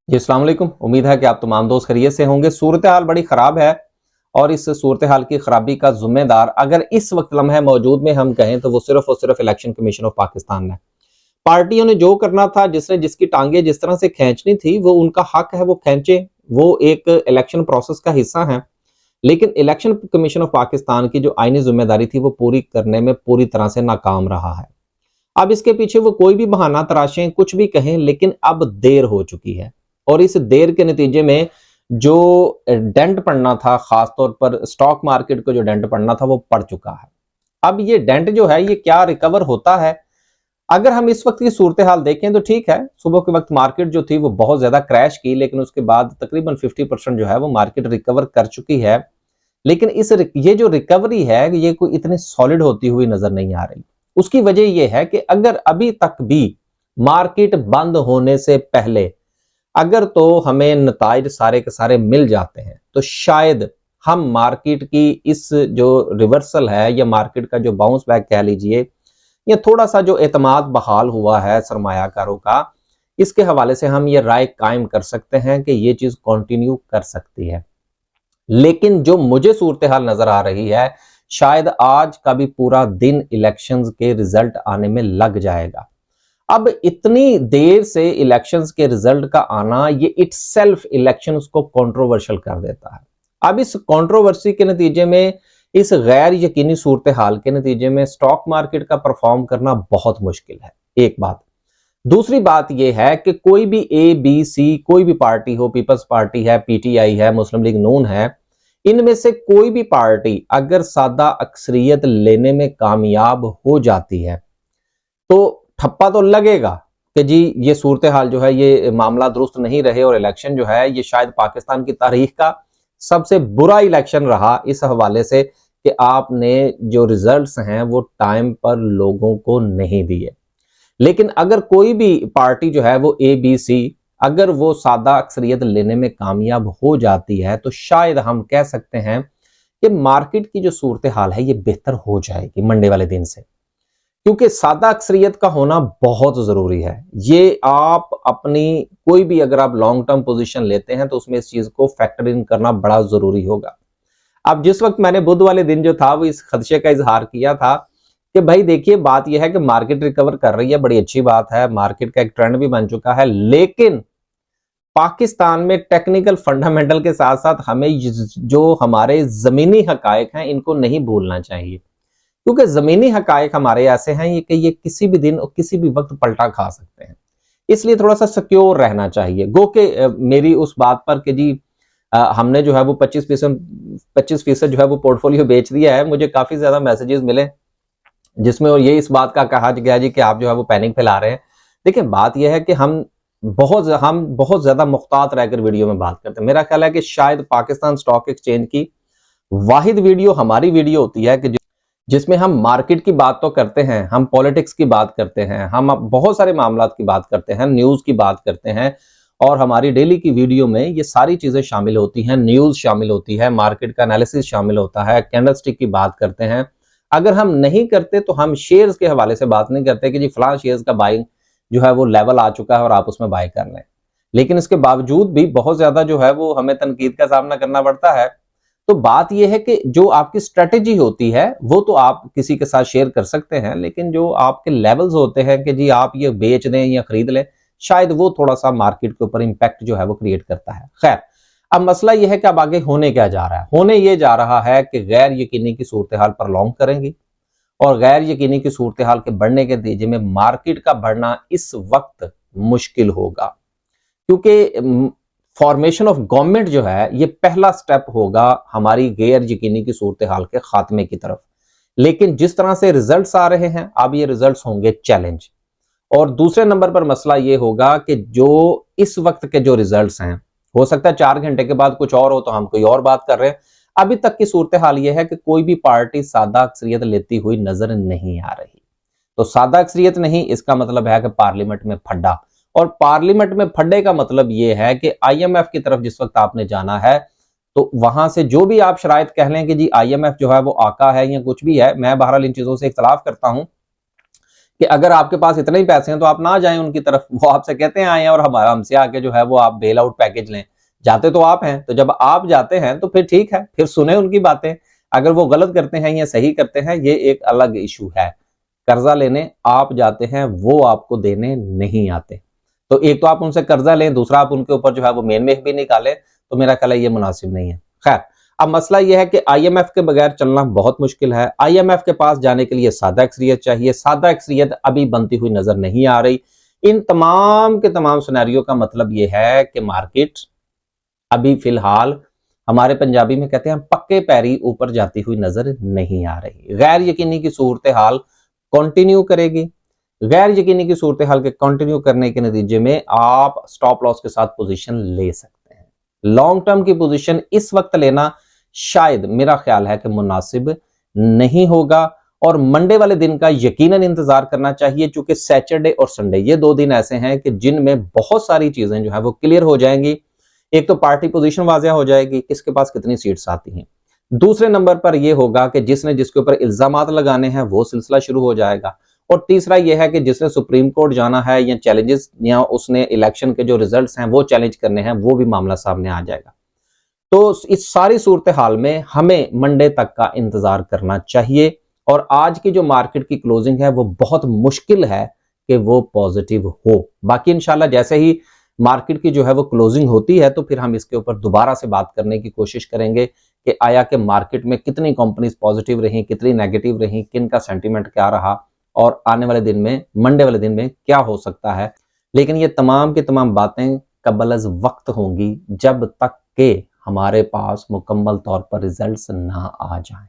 जी अस्सलाम वालेकुम। उम्मीद है कि आप तमाम दोस्त खैरियत से होंगे। सूरत हाल बड़ी ख़राब है और इस सूरत हाल की ख़राबी का ज़िम्मेदार अगर इस वक्त लम्हे मौजूद में हम कहें तो वो सिर्फ और सिर्फ इलेक्शन कमीशन ऑफ पाकिस्तान है। पार्टियों ने जो करना था, जिसने जिसकी टांगे जिस तरह से खींचनी थी, वो उनका हक है, वो खींचे, वो एक इलेक्शन प्रोसेस का हिस्सा है। लेकिन इलेक्शन कमीशन ऑफ पाकिस्तान की जो आईनी जिम्मेदारी थी वो पूरी करने में पूरी तरह से नाकाम रहा है। अब इसके पीछे वो कोई भी बहाना तराशें, कुछ भी कहें, लेकिन अब देर हो चुकी है और इस देर के नतीजे में जो डेंट पड़ना था, खासतौर पर स्टॉक मार्केट को जो डेंट पड़ना था वो पड़ चुका है। अब ये डेंट जो है ये क्या रिकवर होता है? अगर हम इस वक्त की सूरत हाल देखें तो ठीक है, सुबह के वक्त मार्केट जो थी वो बहुत ज्यादा क्रैश की, लेकिन उसके बाद तकरीबन 50% जो है वो मार्केट रिकवर कर चुकी है। लेकिन ये जो रिकवरी है ये कोई इतनी सॉलिड होती हुई नजर नहीं आ रही। उसकी वजह यह है कि अगर अभी तक भी मार्केट बंद होने से पहले अगर तो हमें नताइज सारे के सारे मिल जाते हैं तो शायद हम मार्केट की इस जो रिवर्सल है या मार्केट का जो बाउंस बैक कह लीजिए, या थोड़ा सा जो एतमाद बहाल हुआ है सरमायाकारों का, इसके हवाले से हम ये राय कायम कर सकते हैं कि ये चीज कंटिन्यू कर सकती है। लेकिन जो मुझे सूरत हाल नजर आ रही है, शायद आज का भी पूरा दिन इलेक्शंस के रिजल्ट आने में लग जाएगा। अब इतनी देर से इलेक्शंस के रिजल्ट का आना ये इटसेल्फ इलेक्शंस को कंट्रोवर्शियल कर देता है। अब इस कंट्रोवर्सी के नतीजे में, इस गैर यकीनी सूरत हाल के नतीजे में स्टॉक मार्केट का परफॉर्म करना बहुत मुश्किल है, एक बात। दूसरी बात यह है कि कोई भी ए बी सी कोई भी पार्टी हो, पीपल्स पार्टी है, पीटीआई है, मुस्लिम लीग नून है, इनमें से कोई भी पार्टी अगर सादा अक्सरियत लेने में कामयाब हो जाती है तो ठप्पा तो लगेगा कि जी ये सूरत हाल जो है, ये मामला दुरुस्त नहीं रहे और इलेक्शन जो है ये शायद पाकिस्तान की तारीख का सबसे बुरा इलेक्शन रहा, इस हवाले से कि आपने जो रिजल्ट्स हैं वो टाइम पर लोगों को नहीं दिए। लेकिन अगर कोई भी पार्टी जो है वो ए बी सी अगर वो सादा अक्सरियत लेने में कामयाब हो जाती है तो शायद हम कह सकते हैं कि मार्केट की जो सूरत हाल है ये बेहतर हो जाएगी मंडे वाले दिन से, क्योंकि सादा अक्सरियत का होना बहुत जरूरी है। ये आप अपनी कोई भी अगर आप लॉन्ग टर्म पोजीशन लेते हैं तो उसमें इस चीज को फैक्टर इन करना बड़ा जरूरी होगा। अब जिस वक्त मैंने बुध वाले दिन जो था वो इस खदशे का इजहार किया था कि भाई देखिए बात यह है कि मार्केट रिकवर कर रही है, बड़ी अच्छी बात है, मार्केट का एक ट्रेंड भी बन चुका है, लेकिन पाकिस्तान में टेक्निकल फंडामेंटल के साथ साथ हमें जो हमारे जमीनी हकायक हैं इनको नहीं भूलना चाहिए, क्योंकि जमीनी हकायक हमारे ऐसे हैं ये कि ये किसी भी दिन और किसी भी वक्त पलटा खा सकते हैं। इसलिए थोड़ा सा सिक्योर रहना चाहिए। गो के मेरी उस बात पर कि जी हमने जो है वो 25% जो है वो पोर्टफोलियो बेच दिया है, मुझे काफी ज्यादा मैसेजेस मिले जिसमें और ये इस बात का कहा गया जी कि आप जो है वो पैनिक फैला रहे हैं। देखिए बात यह है कि हम बहुत ज्यादा मुख्तात रहकर वीडियो में बात करते हैं। मेरा ख्याल है कि शायद पाकिस्तान स्टॉक एक्सचेंज की वाहिद वीडियो हमारी वीडियो होती है कि जिसमें हम मार्केट की बात तो करते हैं, हम पॉलिटिक्स की बात करते हैं, हम बहुत सारे मामलात की बात करते हैं, न्यूज की बात करते हैं, और हमारी डेली की वीडियो में ये सारी चीजें शामिल होती हैं, न्यूज शामिल होती है, मार्केट का एनालिसिस शामिल होता है, कैंडलस्टिक की बात करते हैं। अगर हम नहीं करते तो हम शेयर्स के हवाले से बात नहीं करते कि जी फलां शेयर्स का बाइंग जो है वो लेवल आ चुका है और आप उसमें बाय कर लें। लेकिन इसके बावजूद भी बहुत ज्यादा जो है वो हमें तनकीद का सामना करना पड़ता है। तो बात यह है कि जो आपकी स्ट्रेटेजी होती है वो तो आप किसी के साथ शेयर कर सकते हैं, लेकिन जो आपके लेवल्स होते हैं कि जी आप ये बेच दें या खरीद लें, शायद वो थोड़ा सा मार्केट के ऊपर इंपैक्ट जो है वो क्रिएट करता है। खैर, अब मसला यह है कि अब आगे होने क्या जा रहा है? होने ये जा रहा है कि गैर यकीनी की सूरत हाल प्रलॉन्ग करेंगी और गैर यकीनी की सूरत हाल के बढ़ने के नतीजे में मार्केट का बढ़ना इस वक्त मुश्किल होगा, क्योंकि फॉर्मेशन ऑफ गवर्नमेंट जो है ये पहला स्टेप होगा हमारी गैर यकीनी की सूरत हाल के खात्मे की तरफ। लेकिन जिस तरह से रिजल्ट्स आ रहे हैं अब ये रिजल्ट्स होंगे चैलेंज। और दूसरे नंबर पर मसला ये होगा कि जो इस वक्त के जो रिजल्ट्स हैं, हो सकता है 4 घंटे के बाद कुछ और हो तो हम कोई और बात कर रहे हैं। अभी तक की सूरत हाल यह है कि कोई भी पार्टी सादा अक्सरियत लेती हुई नजर नहीं आ रही। तो सादा अक्सरियत नहीं, इसका मतलब है कि पार्लियामेंट में फड्डा, और पार्लियामेंट में फड्डे का मतलब यह है कि आईएमएफ की तरफ जिस वक्त आपने जाना है तो वहां से जो भी आप शराइत कह लें कि जी आईएमएफ जो है वो आका है या कुछ भी है, मैं बहरहाल इन चीजों से इख्तलाफ करता हूं कि अगर आपके पास इतने ही पैसे हैं तो आप ना जाएं उनकी तरफ, वो आपसे कहते हैं आए हैं और हमारा हमसे आके जो है वो आप बेल आउट पैकेज लें। जाते तो आप हैं, तो जब आप जाते हैं तो फिर ठीक है, फिर सुने उनकी बातें। अगर वो गलत करते हैं या सही करते हैं ये एक अलग इशू है। कर्जा लेने आप जाते हैं, वो आपको देने नहीं आते। तो एक तो आप उनसे कर्जा लें, दूसरा आप उनके ऊपर जो है वो मेन में भी निकालें, तो मेरा ख्याल है ये मुनासिब नहीं है। खैर, अब मसला यह है कि आईएमएफ के बगैर चलना बहुत मुश्किल है। आईएमएफ के पास जाने के लिए सादा अक्सरियत चाहिए, सादा अक्सरियत अभी बनती हुई नजर नहीं आ रही। इन तमाम के तमाम सिनेरियो का मतलब यह है कि मार्केट अभी फिलहाल, हमारे पंजाबी में कहते हैं, पक्के पैरी ऊपर जाती हुई नजर नहीं आ रही। गैर यकीनी की सूरत हाल कंटिन्यू करेगी। गैर यकीनी की सूरत हाल के कंटिन्यू करने के नतीजे में आप स्टॉप लॉस के साथ पोजीशन ले सकते हैं। लॉन्ग टर्म की पोजीशन इस वक्त लेना शायद मेरा ख्याल है कि मुनासिब नहीं होगा, और मंडे वाले दिन का यकीनन इंतजार करना चाहिए, क्योंकि सैटरडे और संडे ये 2 दिन ऐसे हैं कि जिनमें बहुत सारी चीजें जो है वो क्लियर हो जाएंगी। एक तो पार्टी पोजीशन वाज़ेह हो जाएगी, किसके पास कितनी सीट्स आती हैं। दूसरे नंबर पर यह होगा कि जिसने जिसके ऊपर इल्जामात लगाने हैं वो सिलसिला शुरू हो जाएगा। और तीसरा यह है कि जिसने सुप्रीम कोर्ट जाना है या चैलेंजेस या उसने इलेक्शन के जो रिजल्ट्स हैं वो चैलेंज करने हैं, वो भी मामला सामने आ जाएगा। तो इस सारी सूरत हाल में हमें मंडे तक का इंतजार करना चाहिए, और आज की जो मार्केट की क्लोजिंग है वो बहुत मुश्किल है कि वो पॉजिटिव हो। बाकी इंशाल्लाह जैसे ही मार्केट की जो है वो क्लोजिंग होती है तो फिर हम इसके ऊपर दोबारा से बात करने की कोशिश करेंगे कि आया कि मार्केट में कितनी कंपनीज पॉजिटिव रही, कितनी नेगेटिव रही, किन का सेंटीमेंट क्या रहा, और आने वाले दिन में, मंडे वाले दिन में क्या हो सकता है। लेकिन ये तमाम की तमाम बातें कबल वक्त होंगी, जब तक के हमारे पास मुकम्मल तौर पर रिजल्ट्स ना आ जाएं।